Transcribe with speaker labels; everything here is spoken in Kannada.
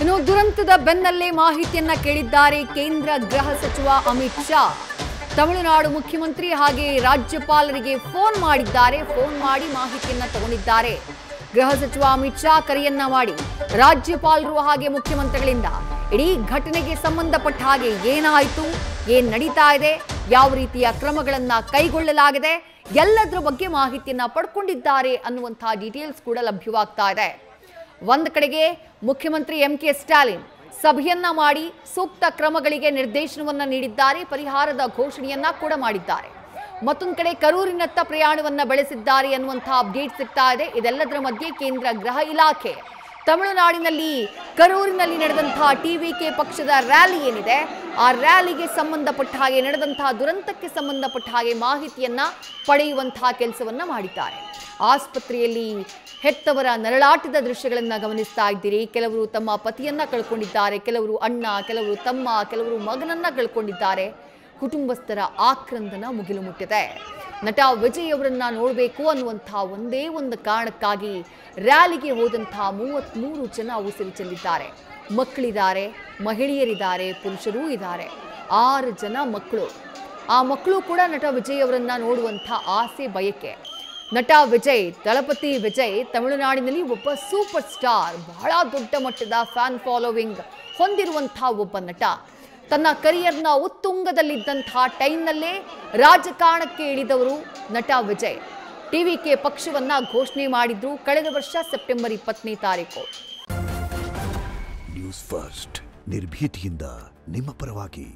Speaker 1: ಇನ್ನು ದುರಂತದ ಬೆನ್ನಲ್ಲೇ ಮಾಹಿತಿಯನ್ನ ಕೇಳಿದ್ದಾರೆ ಕೇಂದ್ರ ಗೃಹ ಸಚಿವ ಅಮಿತ್ ಶಾ. ತಮಿಳುನಾಡು ಮುಖ್ಯಮಂತ್ರಿ ಹಾಗೆ ರಾಜ್ಯಪಾಲರಿಗೆ ಫೋನ್ ಮಾಡಿದ್ದಾರೆ. ಫೋನ್ ಮಾಡಿ ಮಾಹಿತಿಯನ್ನ ತಗೊಂಡಿದ್ದಾರೆ. ಗೃಹ ಸಚಿವ ಅಮಿತ್ ಶಾ ಕರೆಯನ್ನ ಮಾಡಿ ರಾಜ್ಯಪಾಲರು ಹಾಗೆ ಮುಖ್ಯಮಂತ್ರಿಗಳಿಂದ ಇಡೀ ಘಟನೆಗೆ ಸಂಬಂಧಪಟ್ಟ ಹಾಗೆ ಏನಾಯಿತು, ಏನ್ ನಡೀತಾ ಇದೆ, ಯಾವ ರೀತಿಯ ಕ್ರಮಗಳನ್ನ ಕೈಗೊಳ್ಳಲಾಗಿದೆ, ಎಲ್ಲದರ ಬಗ್ಗೆ ಮಾಹಿತಿಯನ್ನ ಪಡ್ಕೊಂಡಿದ್ದಾರೆ ಅನ್ನುವಂತಹ ಡೀಟೇಲ್ಸ್ ಕೂಡ ಲಭ್ಯವಾಗ್ತಾ ಇದೆ. ಒಂದು ಕಡೆಗೆ ಮುಖ್ಯಮಂತ್ರಿ ಎಂಕೆ ಸ್ಟಾಲಿನ್ ಸಭೆಯನ್ನ ಮಾಡಿ ಸೂಕ್ತ ಕ್ರಮಗಳಿಗೆ ನಿರ್ದೇಶನವನ್ನ ನೀಡಿದ್ದಾರೆ. ಪರಿಹಾರದ ಘೋಷಣೆಯನ್ನ ಕೂಡ ಮಾಡಿದ್ದಾರೆ. ಮತ್ತೊಂದು ಕಡೆ ಕರೂರಿನತ್ತ ಪ್ರಯಾಣವನ್ನ ಬೆಳೆಸಿದ್ದಾರೆ ಅನ್ನುವಂತಹ ಅಪ್ಡೇಟ್ ಸಿಗ್ತಾ ಇದೆ. ಇದೆಲ್ಲದರ ಮಧ್ಯೆ ಕೇಂದ್ರ ಗೃಹ ಇಲಾಖೆ ತಮಿಳುನಾಡಿನಲ್ಲಿ ಕರೂರಿನಲ್ಲಿ ನಡೆದಂತಹ ಟಿವಿಕೆ ಪಕ್ಷದ ರ್ಯಾಲಿ ಏನಿದೆ, ಆ ರ್ಯಾಲಿಗೆ ಸಂಬಂಧಪಟ್ಟ ಹಾಗೆ ನಡೆದಂತಹ ದುರಂತಕ್ಕೆ ಸಂಬಂಧಪಟ್ಟ ಹಾಗೆ ಮಾಹಿತಿಯನ್ನ ಪಡೆಯುವಂತಹ ಕೆಲಸವನ್ನ ಮಾಡಿದ್ದಾರೆ. ಆಸ್ಪತ್ರೆಯಲ್ಲಿ ಹೆತ್ತವರ ನರಳಾಟದ ದೃಶ್ಯಗಳನ್ನು ಗಮನಿಸ್ತಾ ಇದ್ದೀರಿ. ಕೆಲವರು ತಮ್ಮ ಪತಿಯನ್ನ ಕಳ್ಕೊಂಡಿದ್ದಾರೆ, ಕೆಲವರು ಅಣ್ಣ, ಕೆಲವರು ತಮ್ಮ, ಕೆಲವರು ಮಗನನ್ನ ಕಳ್ಕೊಂಡಿದ್ದಾರೆ. ಕುಟುಂಬಸ್ಥರ ಆಕ್ರಂದನ ಮುಗಿಲು ಮುಟ್ಟಿದೆ. ನಟ ವಿಜಯ್ ಅವರನ್ನ ನೋಡಬೇಕು ಅನ್ನುವಂತಹ ಒಂದೇ ಒಂದು ಕಾರಣಕ್ಕಾಗಿ ರ್ಯಾಲಿಗೆ ಹೋದಂತಹ 33 ಜನ ಉಸಿರು ಚೆಲ್ಲಿದ್ದಾರೆ. ಮಕ್ಕಳಿದ್ದಾರೆ, ಮಹಿಳೆಯರಿದ್ದಾರೆ, ಪುರುಷರೂ ಇದ್ದಾರೆ. 6 ಜನ ಮಕ್ಕಳು. ಆ ಮಕ್ಕಳು ಕೂಡ ನಟ ವಿಜಯ್ ಅವರನ್ನ ನೋಡುವಂತಹ ಆಸೆ, ಬಯಕೆ. ನಟ ವಿಜಯ್, ದಳಪತಿ ವಿಜಯ್ ತಮಿಳುನಾಡಿನಲ್ಲಿ ಒಬ್ಬ ಸೂಪರ್ ಸ್ಟಾರ್, ಬಹಳ ದೊಡ್ಡ ಮಟ್ಟದ ಫ್ಯಾನ್ ಫಾಲೋವಿಂಗ್ ಹೊಂದಿರುವಂತಹ ಒಬ್ಬ ನಟ. ತನ್ನ ಕರಿಯರ್ನ ಉತ್ತುಂಗದಲ್ಲಿದ್ದಂತಹ ಟೈಮ್ನಲ್ಲೇ ರಾಜಕಾರಣಕ್ಕೆ ಇಳಿದವರು ನಟ ವಿಜಯ್. ಟಿವಿಕೆ ಪಕ್ಷವನ್ನ ಘೋಷಣೆ ಮಾಡಿದ್ರು ಕಳೆದ ವರ್ಷ ಸೆಪ್ಟೆಂಬರ್ 20ನೇ ತಾರೀಕು.
Speaker 2: ನ್ಯೂಸ್ ಫಸ್ಟ್, ನಿರ್ಭೀತಿಯಿಂದ ನಿಮ್ಮ ಪರವಾಗಿ.